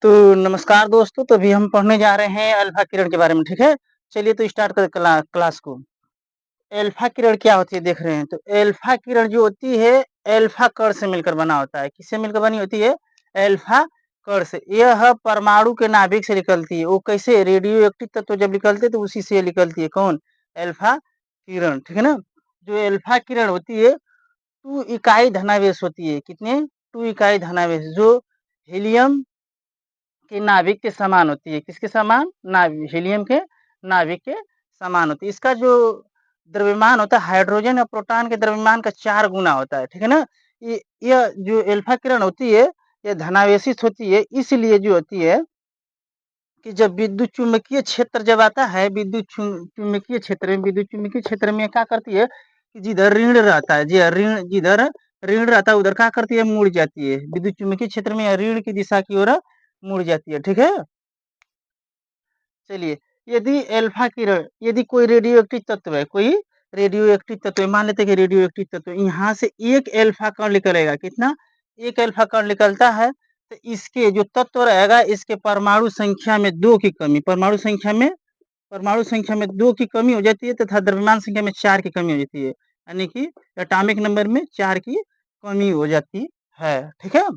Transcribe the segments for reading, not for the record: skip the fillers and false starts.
तो नमस्कार दोस्तों, तो अभी हम पढ़ने जा रहे हैं अल्फा किरण के बारे में, ठीक है? चलिए तो स्टार्ट करें क्लास को। अल्फा किरण क्या होती है देख रहे हैं, तो अल्फा किरण जो होती है अल्फा कण से मिलकर बना होता है। किससे मिलकर बनी होती है? अल्फा कण से। यह परमाणु के नाभिक से निकलती है। वो कैसे? रेडियो एक्टिव तत्व जब निकलते हैं तो उसी से निकलती है। कौन? अल्फा किरण, ठीक है ना? जो अल्फा किरण होती है 2 इकाई धनावेश होती है। कितने? 2 इकाई धनावेश, जो हीलियम के नाभिक के समान होती है। किसके समान? हीलियम के नाभिक के समान होती है। इसका जो द्रव्यमान होता है हाइड्रोजन और प्रोटॉन के द्रव्यमान का 4 गुना होता है, ठीक है ना? ये यह जो अल्फा किरण होती है, ये धनावेशित होती है, इसलिए जो होती है कि जब विद्युत चुम्बकीय क्षेत्र जब आता है, चुम्बकीय क्षेत्र में क्या करती है कि जिधर ऋण रहता है, जिधर ऋण रहता है उधर क्या करती है? मुड़ जाती है। विद्युत चुम्बकीय क्षेत्र में ऋण की दिशा की ओर मुड़ जाती है, ठीक है? चलिए, यदि कोई रेडियो एक्टिव तत्व है, मान लेते हैं कि रेडियो एक्टिव तत्व, यहाँ से एक अल्फा कण निकलेगा। कितना? एक अल्फा कण निकलता है, तो इसके जो तत्व रहेगा, इसके परमाणु संख्या में 2 की कमी, परमाणु संख्या में 2 की कमी हो जाती है, तथा द्रव्यमान संख्या में 4 की कमी हो जाती है। यानी कि एटॉमिक नंबर में 4 की कमी हो जाती है, ठीक है?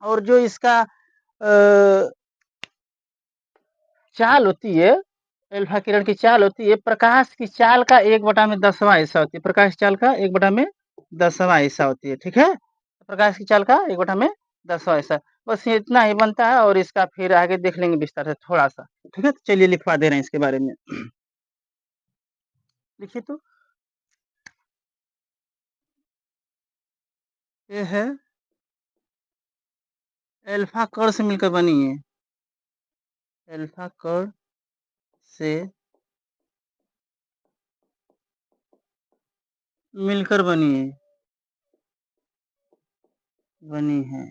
और जो इसका चाल होती है, अल्फा किरण की चाल होती है, प्रकाश की चाल का 1/10वां हिस्सा होती है। प्रकाश चाल का 1/10वां हिस्सा होती है, ठीक है? प्रकाश की चाल का 1/10वां हिस्सा। बस ये इतना ही बनता है, और इसका फिर आगे देख लेंगे विस्तार से थोड़ा सा, ठीक है? तो चलिए लिखवा दे रहे हैं इसके बारे में। लिखिए तो। ये है अल्फा कण से मिलकर बनी है। अल्फा कण से मिलकर बनी है,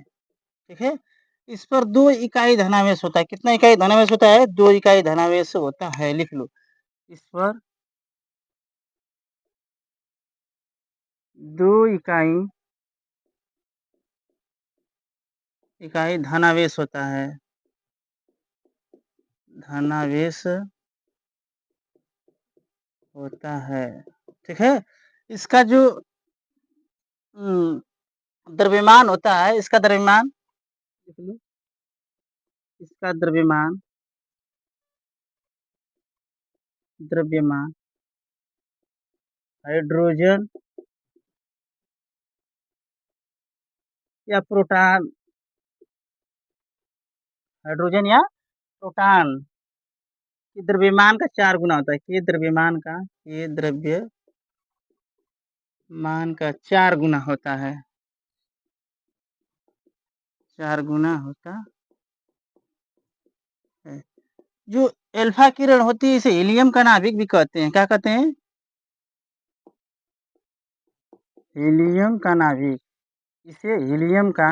ठीक है? इस पर 2 इकाई धनावेश होता है। कितना इकाई धनावेश होता है? 2 इकाई धनावेश होता है, लिख लो। इस पर 2 इकाई इकाई धनावेश होता है। धनावेश होता है, ठीक है? इसका जो द्रव्यमान होता है, इसका द्रव्यमान लिख लो। इसका द्रव्यमान हाइड्रोजन या प्रोटॉन, हाइड्रोजन या प्रोटॉन के द्रव्यमान का 4 गुना होता है। के द्रव्यमान का 4 गुना होता है। 4 गुना होता है। जो अल्फा किरण होती है, इसे हीलियम का नाभिक भी कहते हैं। क्या कहते हैं? हीलियम का नाभिक। इसे हीलियम का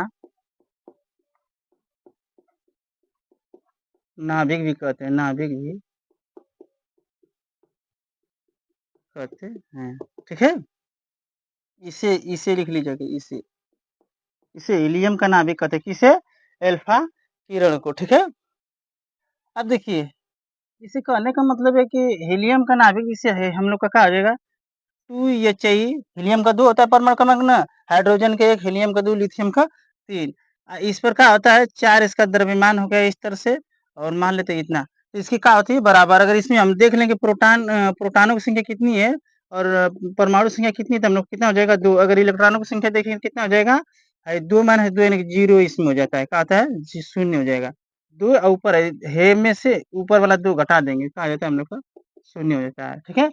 नाभिक भी कहते हैं। नाभिक भी कहते हैं, ठीक है? इसे इसे लिख लीजिएगा। इसे हीलियम का नाभिक कहते हैं। किसे? अल्फा किरण को, ठीक है? अब देखिए, इसे कहने का मतलब है कि हीलियम का नाभिक इसे है, हम लोग का क्या हो जाएगा? 2 हीलियम का 2 होता है परमाणु क्रमांक ना, हाइड्रोजन का 1, हीलियम का 2, लिथियम का 3। इस पर क्या होता है? 4 इसका द्रव्यमान हो गया इस तरह से, और मान लेते हैं इतना। तो इसकी क्या होती है? बराबर। अगर इसमें हम देख लें कि प्रोटॉनों की संख्या कितनी है और परमाणु संख्या कितनी है, तो हम लोग कितना हो जाएगा? 2। अगर इलेक्ट्रॉनों की संख्या देखें तो कितना हो जाएगा? 2 माइनस 2 यानी कि 0 इसमें हो जाता है। क्या आता है? 0 हो जाएगा। 2 और ऊपर है में से ऊपर वाला 2 घटा देंगे, क्या आ जाता है हम लोग का? 0 हो जाता है, ठीक है?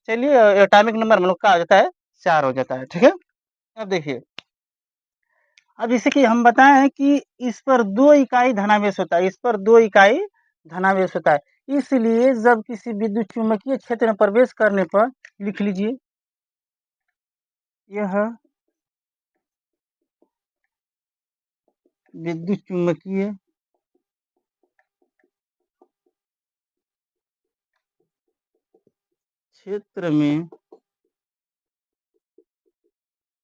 चलिए, एटॉमिक नंबर हम लोग का आ जाता है 4 हो जाता है, ठीक है? अब देखिए, अब जैसे कि हम बताएं कि इस पर 2 इकाई धनावेश होता है। इस पर 2 इकाई धनावेश होता है। इसलिए जब किसी विद्युत चुम्बकीय क्षेत्र में प्रवेश करने पर, लिख लीजिए, यह विद्युत चुम्बकीय क्षेत्र में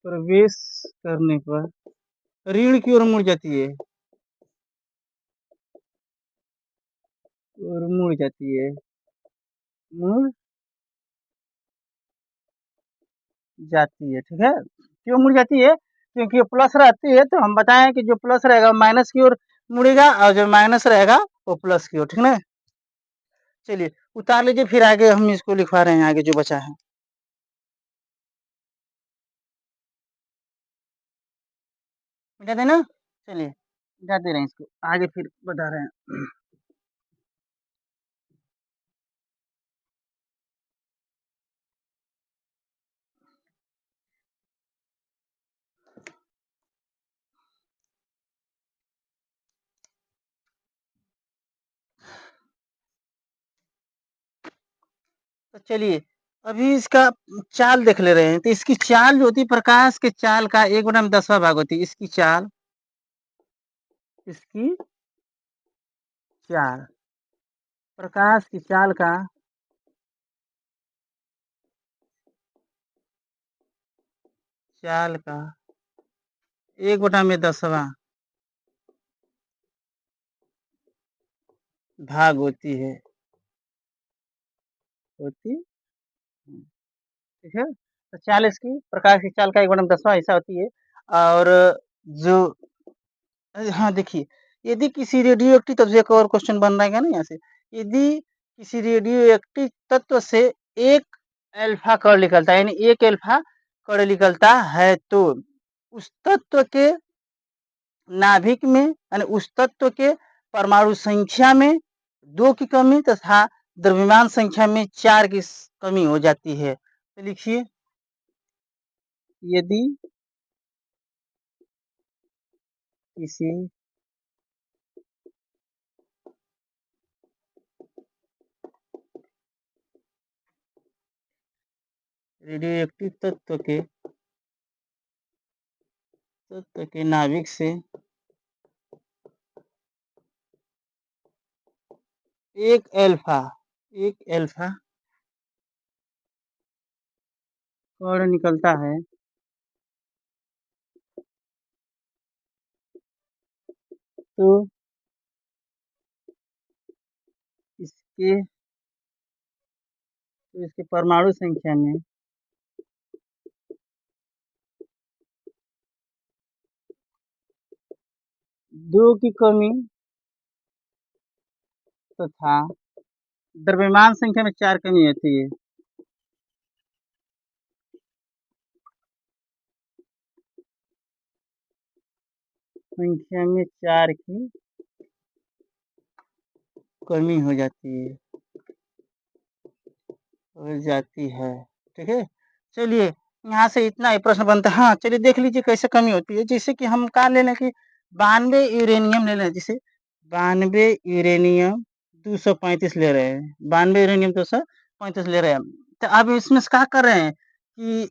प्रवेश करने पर ऋण की ओर मुड़ जाती है। और मुड़ जाती है, मुड़ जाती है, ठीक है। क्यों मुड़ जाती है? क्योंकि प्लस रहती है, तो हम बताएं कि जो प्लस रहेगा माइनस की ओर मुड़ेगा, और जो माइनस रहेगा वो प्लस की ओर, ठीक ना। चलिए उतार लीजिए, फिर आगे हम इसको लिखवा रहे हैं, आगे जो बचा है। मिटा देना। चलिए मिटा दे रहे हैं इसको, आगे फिर बता रहे हैं। तो चलिए अभी इसका चाल देख ले रहे हैं। तो इसकी चाल जो होती है, प्रकाश के चाल का 1/10वां भाग होती है इसकी चाल। इसकी चाल, प्रकाश की चाल का चाल का 1/10वां भाग होती है, होती ठीक है। तो चाल इसकी, प्रकाश की चाल का 1/10वां हिस्सा होती है। और जो हाँ देखिए, यदि किसी रेडियो एक्टिव, तब से एक और क्वेश्चन बन रहेगा ना यहाँ से। यदि किसी रेडियो एक्टिव तत्व से एक अल्फा कण निकलता है, यानी एक अल्फा कण निकलता है, तो उस तत्व के नाभिक में, यानी उस तत्व के परमाणु संख्या में 2 की कमी तथा द्रव्यमान संख्या में 4 की कमी हो जाती है। तो लिखिए, यदि किसी रेडियो एक्टिव तत्व के नाभिक से एक अल्फा एक अल्फा कण निकलता है, तो इसके इसके परमाणु संख्या में 2 की कमी तथा द्रव्यमान संख्या में 4 कमी होती है। संख्या में 4 की कमी हो जाती है, ठीक है। चलिए यहाँ से इतना ही प्रश्न बनता है। हाँ चलिए देख लीजिए कैसे कमी होती है। जैसे कि हम कहा ले लें कि 92 यूरेनियम ले लें, जैसे 92 यूरेनियम 235 ले रहे हैं, 92 यूरेनियम 235 ले रहे हैं। तो अब इसमें से क्या कर रहे हैं कि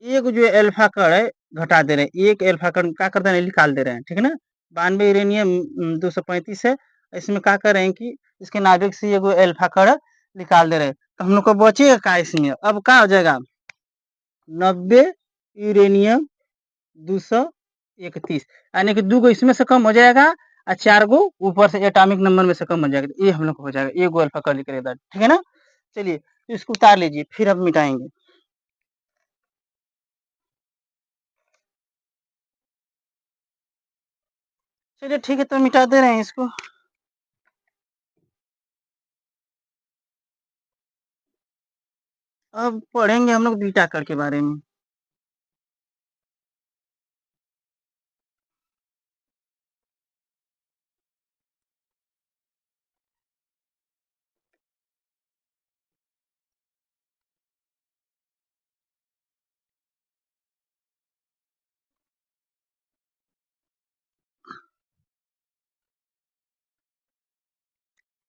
एक जो अल्फा कण है घटा दे रहे हैं, एक अल्फा कण क्या कर दे रहे हैं, निकाल दे रहे हैं, ठीक है ना। 92 यूरेनियम 235 है, इसमें क्या कर रहे हैं कि इसके नाभिक से एगो अल्फा कण निकाल दे रहे हैं। तो हम लोग को बचेगा क्या इसमें, अब क्या हो जाएगा, 90 यूरेनियम 231, यानी कि 2 गो इसमें से कम हो जाएगा और 4 गो ऊपर से एटॉमिक नंबर में से कम हो जाएगा। ये हम लोग को हो जाएगा, एक गो अल्फा कण निकलेगा, ठीक है ना। चलिए तो इसको उतार लीजिए, फिर अब मिटाएंगे। चलिए ठीक है, तो मिटा दे रहे हैं इसको। अब पढ़ेंगे हम लोग बीटा कण के बारे में।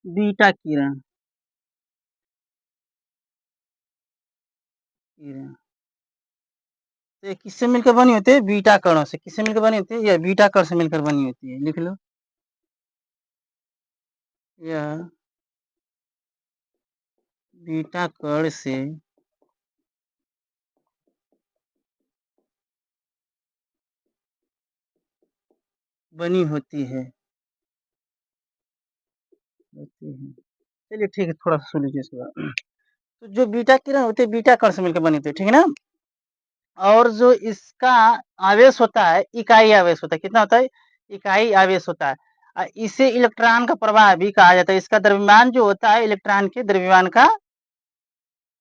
बीटा किरण, किरण तो ये किससे मिलकर बनी होती है, बीटा कणों से। किससे मिलकर बनी होती है, यह बीटा कण से मिलकर बनी होती है, लिख लो। यह बीटा कण से बनी होती है। होती है। चलिए ठीक है, थोड़ा-सा सुन लीजिए इसके बाद। तो जो बीटा किरण होती है, बीटा कण से मिलकर बनी होती है, ठीक है ना? और जो इसका आवेश होता है, इकाई आवेश होता है, कितना होता है? इकाई आवेश होता है। इसे इलेक्ट्रॉन का प्रवाह भी कहा जाता है। इसका द्रव्यमान जो होता है, इलेक्ट्रॉन के द्रव्यमान का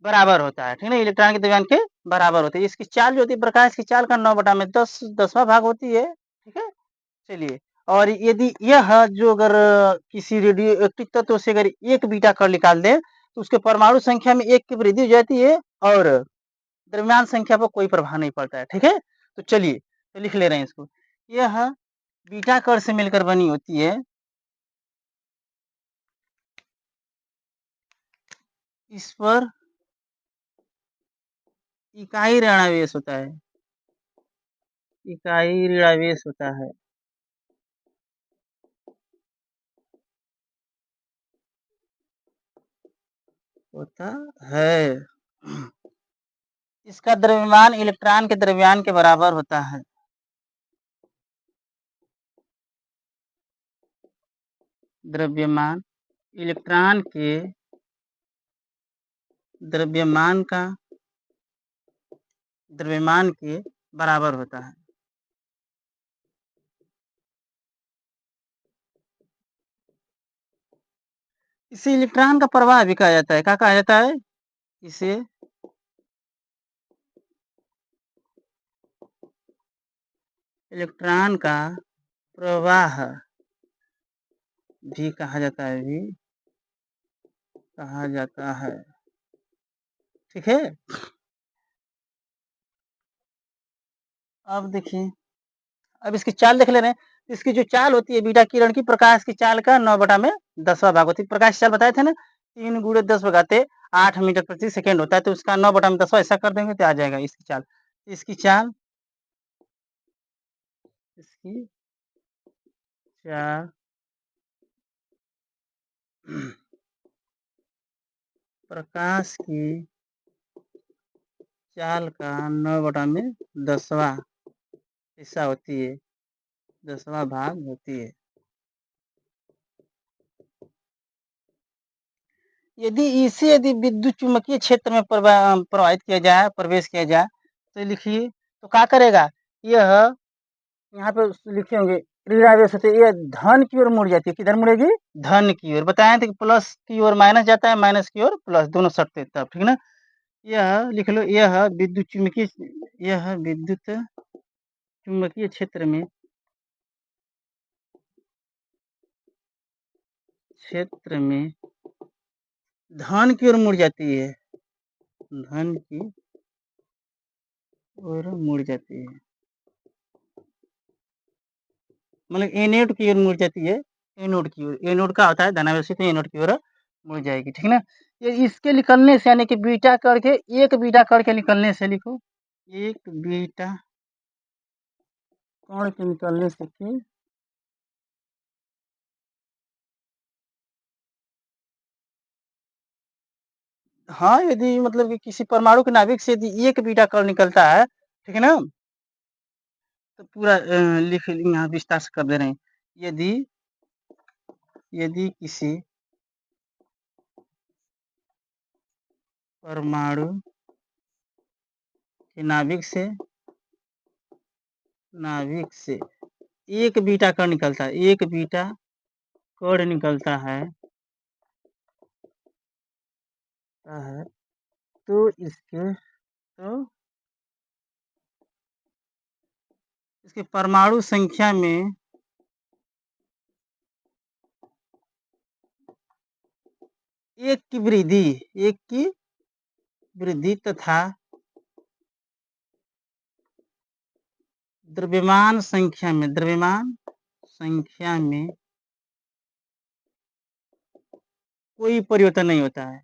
बराबर होता है, ठीक है ना? इलेक्ट्रॉन के द्रव्यमान के बराबर होती है। इसकी चाल जो होती है, प्रकाश की चाल का 9/10 10वां भाग होती है, ठीक है? चलिए, और यदि यह जो अगर किसी रेडियो एक्टिव तत्व से अगर एक बीटा कण निकाल दें, तो उसके परमाणु संख्या में 1 की वृद्धि हो जाती है और द्रव्यमान संख्या पर कोई प्रभाव नहीं पड़ता है, ठीक है? तो चलिए, तो लिख ले रहे हैं इसको। यह बीटा कण से मिलकर बनी होती है। इस पर इकाई ऋणावेश होता है, इकाई ऋणावेश होता है। होता है। इसका द्रव्यमान इलेक्ट्रॉन के द्रव्यमान के बराबर होता है। द्रव्यमान इलेक्ट्रॉन के द्रव्यमान का द्रव्यमान के बराबर होता है। इसे इलेक्ट्रॉन का प्रवाह भी कहा जाता है। क्या कहा जाता है? इसे इलेक्ट्रॉन का प्रवाह भी कहा जाता है, भी कहा जाता है, ठीक है? अब देखिए, अब इसकी चाल देख ले रहे हैं। इसकी जो चाल होती है बीटा किरण की, प्रकाश की चाल का 9/10वां भाग होती है। प्रकाश की चाल बताए थे ना, 3 × 10 = 8 मीटर प्रति सेकंड होता है, तो उसका 9/10वां ऐसा कर देंगे तो आ जाएगा इसकी चाल। इसकी चाल इसकी चाल प्रकाश की चाल का 9/10वां हिस्सा होती है, 10वां भाग होती है। यदि विद्युत चुम्बकीय क्षेत्र में प्रवाहित किया जाए, प्रवेश किया जाए, तो लिखिए, तो क्या करेगा? यह यहाँ पे लिखे होंगे ऋणावेश होते, यह धन की ओर मुड़ जाती है। किधर मुड़ेगी? धन की ओर। बताए थे कि प्लस की ओर माइनस जाता है, माइनस की ओर प्लस, दोनों सटते तब, ठीक ना? यह लिख लो, यह विद्युत चुम्बकीय क्षेत्र में धन की ओर मुड़ जाती है, धन की ओर मुड़ जाती है, मतलब एनोड की ओर मुड़ जाती है। एनोड की ओर, एनोड का होता है धनावेशी, तो एनोड की ओर मुड़ जाएगी, ठीक ना? ये इसके निकलने से, यानी कि बीटा करके, एक बीटा करके निकलने से, लिखो, एक बीटा कण के निकलने से कि हाँ, यदि मतलब कि किसी परमाणु के नाभिक से यदि एक बीटा कण निकलता है, ठीक है ना? तो पूरा लिख यहाँ विस्तार से कर दे रहे हैं। यदि यदि किसी परमाणु के नाभिक से एक बीटा कण निकलता है, एक बीटा कण निकलता है, तो इसके परमाणु संख्या में एक की वृद्धि तथा द्रव्यमान संख्या में कोई परिवर्तन नहीं होता है।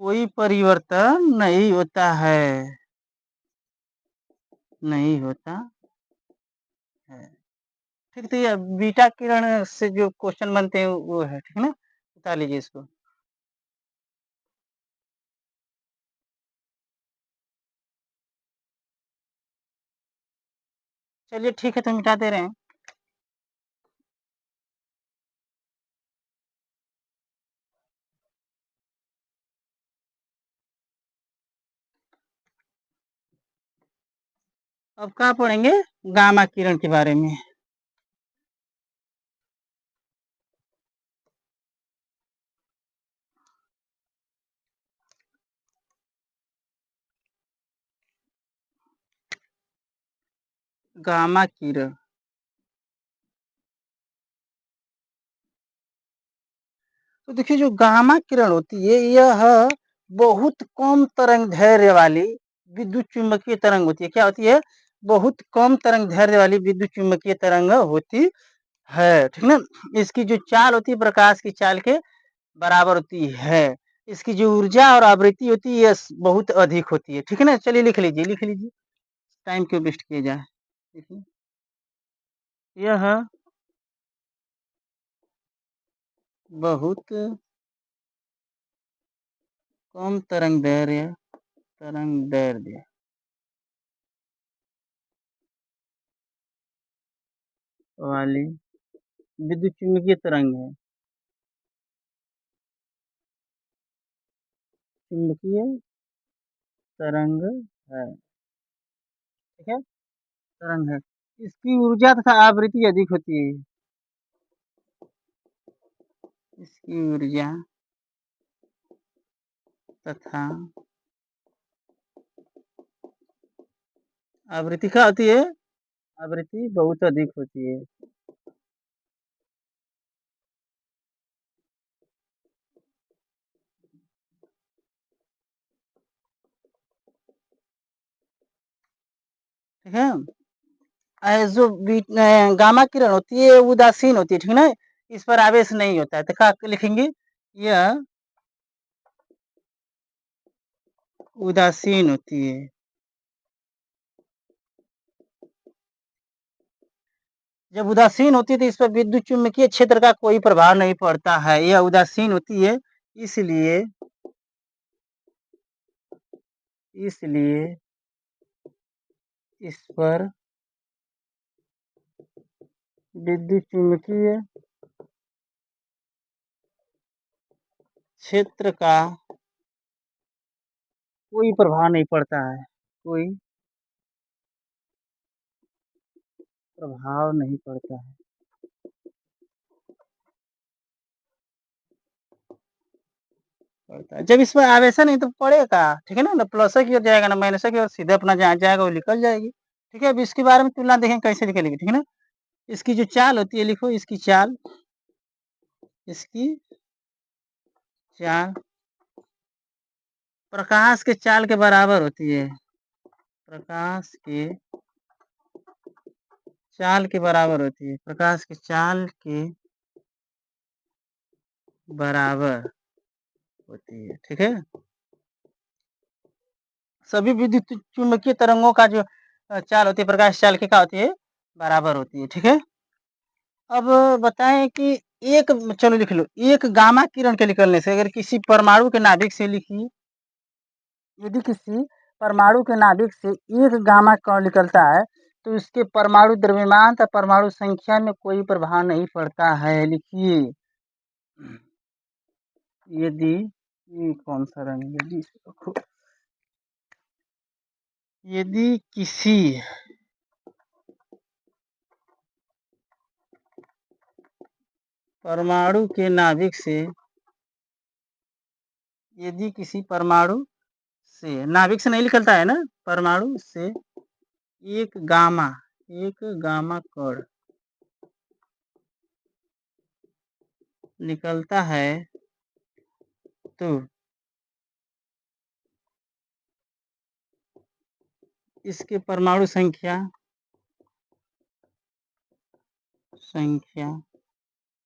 कोई परिवर्तन नहीं होता है, नहीं होता है। ठीक, तो ये बीटा किरण से जो क्वेश्चन बनते हैं वो है, ठीक है ना? बता लीजिए इसको। चलिए ठीक है, तो मिटा दे रहे हैं। अब क्या पढ़ेंगे? गामा किरण के बारे में। गामा किरण, तो देखिए जो गामा किरण होती है यह बहुत कम तरंग दैर्ध्य वाली विद्युत चुम्बकीय तरंग होती है। क्या होती है? बहुत कम तरंग दैर्ध्य वाली विद्युत चुम्बकीय तरंग होती है, ठीक ना। इसकी जो चाल होती है प्रकाश की चाल के बराबर होती है। इसकी जो ऊर्जा और आवृत्ति होती है यह बहुत अधिक होती है, ठीक है ना। चलिए लिख लीजिए, लिख लीजिए, टाइम क्यों वेस्ट किया जाए। देखिए यह बहुत कम तरंग दैर्ध्य वाली विद्युत चुम्बकीय तरंग है। चुंबकीय तरंग है, ठीक है, तरंग है। इसकी ऊर्जा तथा आवृत्ति अधिक होती है। इसकी ऊर्जा तथा आवृत्ति क्या होती है? आवृत्ति बहुत अधिक होती है। ठीक है। जो गामा किरण होती है उदासीन होती है, ठीक है ना। इस पर आवेश नहीं होता है, तो क्या लिखेंगे? यह उदासीन होती है। जब उदासीन होती है तो इस पर विद्युत चुम्बकीय क्षेत्र का कोई प्रभाव नहीं पड़ता है। यह उदासीन होती है, इसलिए इसलिए इस पर विद्युत चुम्बकीय क्षेत्र का कोई प्रभाव नहीं पड़ता है। कोई प्रभाव नहीं पड़ता है। पड़ता है जब इस पर आवेशन नहीं तो पड़ेगा, ठीक है ना प्लस की ओर जाएगा ना माइनस की ओर, सीधे अपना जहाँ जाएगा वो निकल जाएगी। ठीक है, अब इसके बारे में तुलना देखें कैसे निकलेगी, ठीक है ना। इसकी जो चाल होती है लिखो, इसकी चाल, इसकी चाल प्रकाश के चाल के बराबर होती है। प्रकाश के चाल के बराबर होती है। प्रकाश के चाल के बराबर होती है, ठीक है। सभी विद्युत चुम्बकीय तरंगों का जो चाल होती है प्रकाश चाल की क्या होती है? बराबर होती है, ठीक है। अब बताएं कि एक, चलो लिख लो, एक गामा किरण के निकलने से अगर किसी परमाणु के नाभिक से लिखिए, यदि किसी परमाणु के नाभिक से एक गामा कण निकलता है तो इसके परमाणु द्रव्यमान तथा परमाणु संख्या में कोई प्रभाव नहीं पड़ता है। लिखिए, यदि, ये कौन सा रंग है? यदि यदि किसी परमाणु के नाभिक से, यदि किसी परमाणु से, नाभिक से नहीं निकलता है ना, परमाणु से एक गामा, एक गामा कण निकलता है तो इसके परमाणु संख्या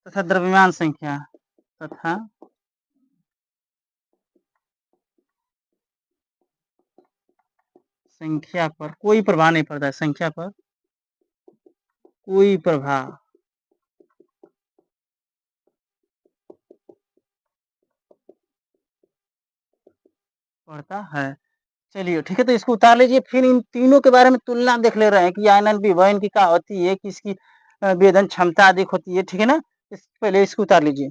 तथा द्रव्यमान संख्या तथा संख्या पर कोई प्रभाव नहीं पड़ता है। संख्या पर कोई प्रभाव पड़ता है। चलिए ठीक है, तो इसको उतार लीजिए। फिर इन तीनों के बारे में तुलना देख ले रहे हैं कि आयनन विभवन की क्या होती है, किसकी वेदन क्षमता अधिक होती है, ठीक है ना। पहले इसको उतार लीजिए।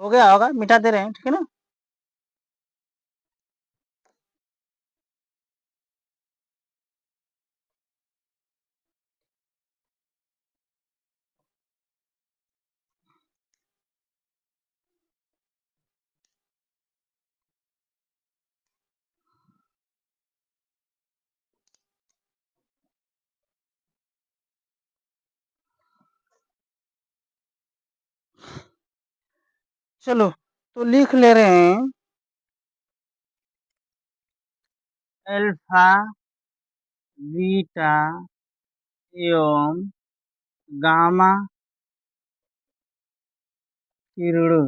हो गया होगा, मिटा दे रहे हैं, ठीक है ना। चलो तो लिख ले रहे हैं अल्फा, बीटा एवं गामा किरणों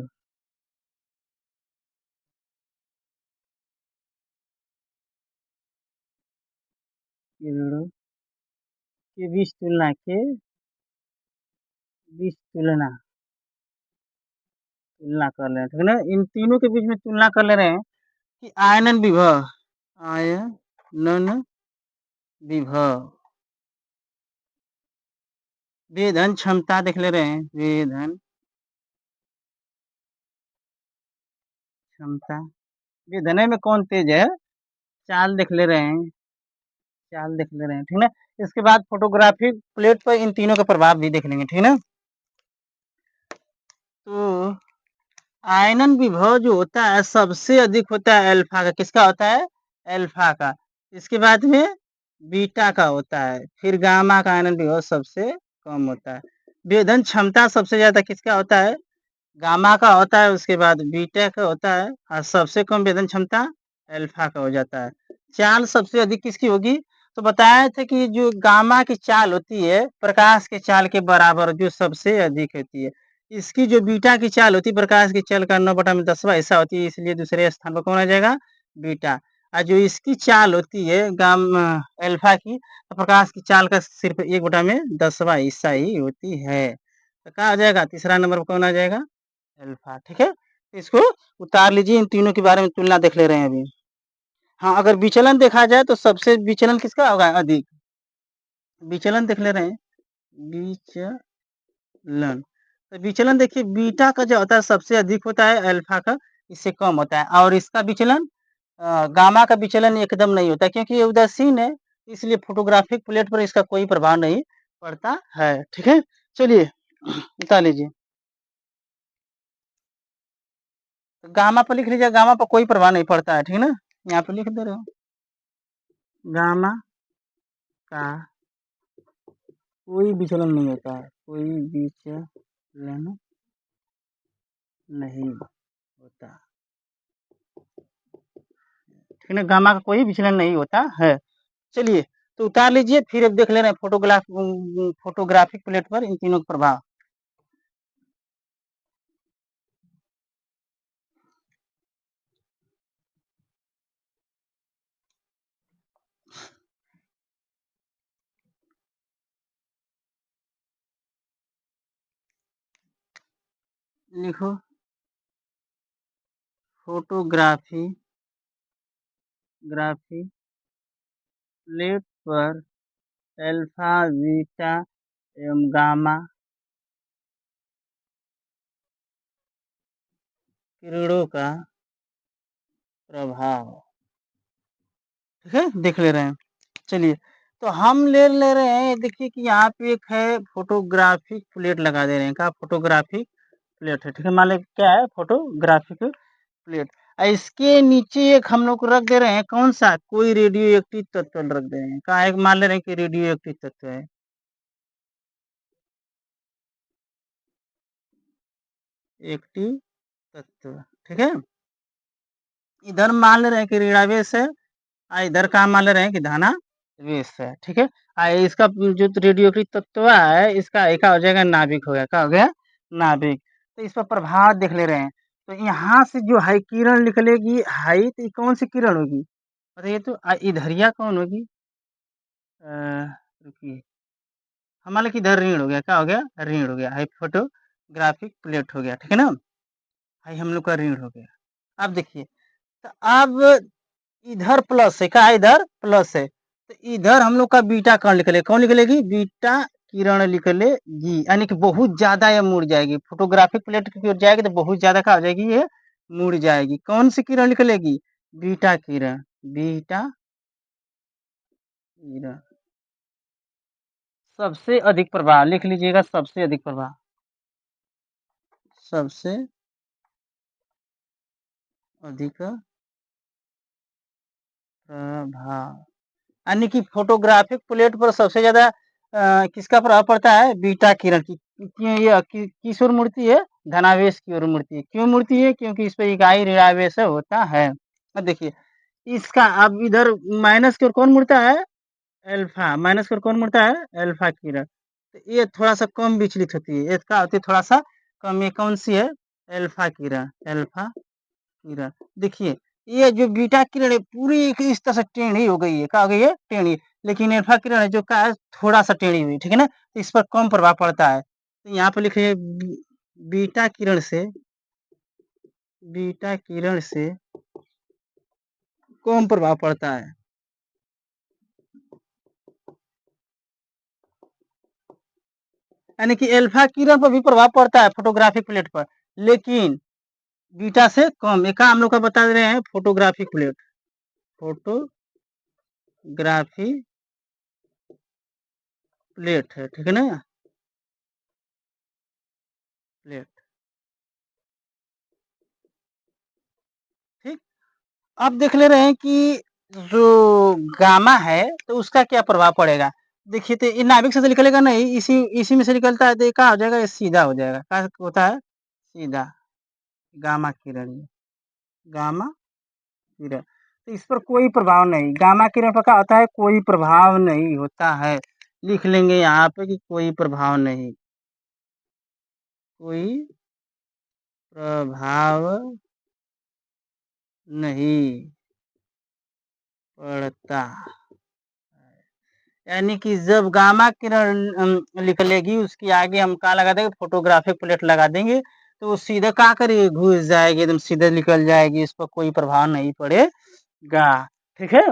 किरणों के बीच तुलना तुलना कर ले रहे हैं, ठीक है ना। इन तीनों के बीच में तुलना कर ले रहे हैं कि आयनन विभव, आयनन विभव, वेधन क्षमता देख ले रहे हैं, वेधन क्षमता, वेधने में कौन तेज है, चाल देख ले रहे हैं, चाल देख ले रहे हैं, ठीक है ना। इसके बाद फोटोग्राफिक प्लेट पर इन तीनों का प्रभाव भी देख लेंगे, ठीक है ना। तो आयनन विभव जो होता है सबसे अधिक होता है अल्फा का, किसका होता है, अल्फा का। इसके बाद में बीटा का होता है, फिर गामा का आयनन विभव सबसे कम होता है। वेधन क्षमता सबसे ज्यादा किसका होता है, गामा का होता है, उसके बाद बीटा का होता है, और सबसे कम वेधन क्षमता अल्फा का हो जाता है। चाल सबसे अधिक किसकी होगी, तो बताया था कि जो गामा की चाल होती है प्रकाश के चाल के बराबर जो सबसे अधिक होती है। इसकी जो बीटा की चाल होती है प्रकाश की चाल का 9/10वां हिस्सा होती है, इसलिए दूसरे स्थान पर कौन आ जाएगा, बीटा। और जो इसकी चाल होती है अल्फा की, तो प्रकाश की चाल का सिर्फ 1/10वां हिस्सा ही होती है। तो क्या आ जाएगा, तीसरा नंबर पर कौन आ जाएगा, अल्फा, ठीक है। तो इसको उतार लीजिए, इन तीनों के बारे में तुलना देख ले रहे हैं अभी। हाँ, अगर विचलन देखा जाए तो सबसे विचलन किसका होगा अधिक, विचलन देख ले रहे हैं, विचलन, तो विचलन देखिए बीटा का जो होता है सबसे अधिक होता है, अल्फा का इससे कम होता है। और इसका विचलन गामा का विचलन एकदम नहीं होता, क्योंकि ये उदासीन है, इसलिए फोटोग्राफिक प्लेट पर इसका कोई प्रभाव नहीं पड़ता है, ठीक है। चलिए उतार लीजिए, गामा पर लिख लीजिए, गामा पर कोई प्रभाव नहीं पड़ता है, ठीक है ना। यहाँ पे लिख दे रहे हो, गामा का कोई विचलन नहीं होता है, कोई विचलन नहीं होता, ठीक है ना, गामा का कोई विचलन नहीं होता है। चलिए तो उतार लीजिए, फिर अब देख ले रहे हैं फोटोग्राफिक प्लेट पर इन तीनों का प्रभाव। लिखो, फोटोग्राफी प्लेट पर अल्फा, बीटा एवं गामा किरणों का प्रभाव, ठीक है, देख ले रहे हैं। चलिए तो हम ले रहे हैं, देखिए कि यहाँ पे एक है फोटोग्राफिक प्लेट लगा दे रहे हैं, क्या फोटोग्राफिक प्लेट है, ठीक है। मान लो क्या है, फोटोग्राफिक प्लेट। इसके नीचे एक हम लोग रख दे रहे हैं, कौन सा, कोई रेडियो एक्टिव तत्व रख दे रहे हैं, कहा एक मान ले रहे हैं कि रेडियो एक्टिव तत्व है, एक्टिव तत्व, ठीक है। इधर मान ले रहे हैं कि ऋणावेश है, और इधर का मान ले रहे हैं कि धनावेश है, ठीक है। इसका जो रेडियो एक्टिव तत्व है, इसका एक हो जाएगा नाभिक, हो गया, क्या हो गया, नाभिक। तो इस पर प्रभाव देख ले रहे हैं। तो यहाँ से जो है किरण निकलेगी, हाई, तो कौन सी किरण होगी बताइए, तो इधरिया कौन होगी, रुकिए, हमारे कि इधर ऋण हो गया, क्या हो गया, ऋण हो गया, हाई फोटोग्राफिक प्लेट हो गया, ठीक है ना। हाई हम लोग का ऋण हो गया। अब देखिए, तो अब इधर प्लस है, क्या इधर प्लस है, तो इधर हम लोग का बीटा कौन निकलेगी, बीटा किरण निकलेगी, यानी कि बहुत ज्यादा ये मुड़ जाएगी। फोटोग्राफिक प्लेट की ओर जाएगी तो बहुत ज्यादा क्या हो जाएगी, ये मुड़ जाएगी। कौन सी किरण निकलेगी? बीटा किरण। बीटा किरण सबसे अधिक प्रभाव लिख लीजिएगा, सबसे अधिक प्रभाव, सबसे अधिक प्रभाव, यानी कि फोटोग्राफिक प्लेट पर सबसे ज्यादा किसका प्रभाव पड़ता है? बीटा किरण की। ये किस ओर मुड़ती है? धनावेश की ओर मुड़ती है। क्यों मुड़ती है? क्योंकि इस पर इकाई ऋणावेश होता है। अब देखिए इसका, अब इधर माइनस की ओर कौन मुड़ता है? अल्फा। माइनस की ओर कौन मुड़ता है? अल्फा किरण। तो ये थोड़ा सा कम विचलित होती है, इसका होती है थोड़ा सा कम। ये कौन सी है? अल्फा किरण। अल्फा किरण। देखिए ये जो बीटा किरण है पूरी इस तरह से टेढ़ी हो गई है, क्या हो गई है? टेढ़ी। लेकिन अल्फा किरण है जो क्या है, थोड़ा सा टेढ़ी हुई, ठीक है ना, तो इस पर कम प्रभाव पड़ता है। तो यहाँ पे लिखिए बीटा किरण से, बीटा किरण से कम प्रभाव पड़ता है। यानी कि अल्फा किरण पर भी प्रभाव पड़ता है फोटोग्राफिक प्लेट पर, लेकिन बीटा से कम। एक हम लोग का बता रहे हैं फोटोग्राफिक प्लेट, फोटोग्राफी प्लेट है, ठीक है ना, प्लेट, ठीक। अब देख ले रहे हैं कि जो गामा है तो उसका क्या प्रभाव पड़ेगा। देखिए तो ये नाभिक से तो निकलेगा नहीं, इसी इसी में से निकलता है, तो ये क्या हो जाएगा? ये सीधा हो जाएगा। क्या होता है? सीधा। गामा किरण, गामा किरण, तो इस पर कोई प्रभाव नहीं। गामा किरण पर क्या होता है? कोई प्रभाव नहीं होता है। लिख लेंगे यहाँ पे कि कोई प्रभाव नहीं, कोई प्रभाव नहीं पड़ता। यानी कि जब गामा किरण निकलेगी उसकी आगे हम क्या लगा देंगे? फोटोग्राफिक प्लेट लगा देंगे, तो वो सीधे क्या करेगी? घुस जाएगी, एकदम सीधे निकल जाएगी, इस पर कोई प्रभाव नहीं पड़ेगा। ठीक है,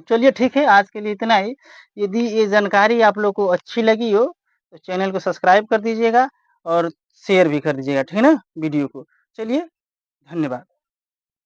चलिए ठीक है, आज के लिए इतना ही। यदि ये जानकारी आप लोग को अच्छी लगी हो तो चैनल को सब्सक्राइब कर दीजिएगा और शेयर भी कर दीजिएगा, ठीक है ना, वीडियो को। चलिए, धन्यवाद।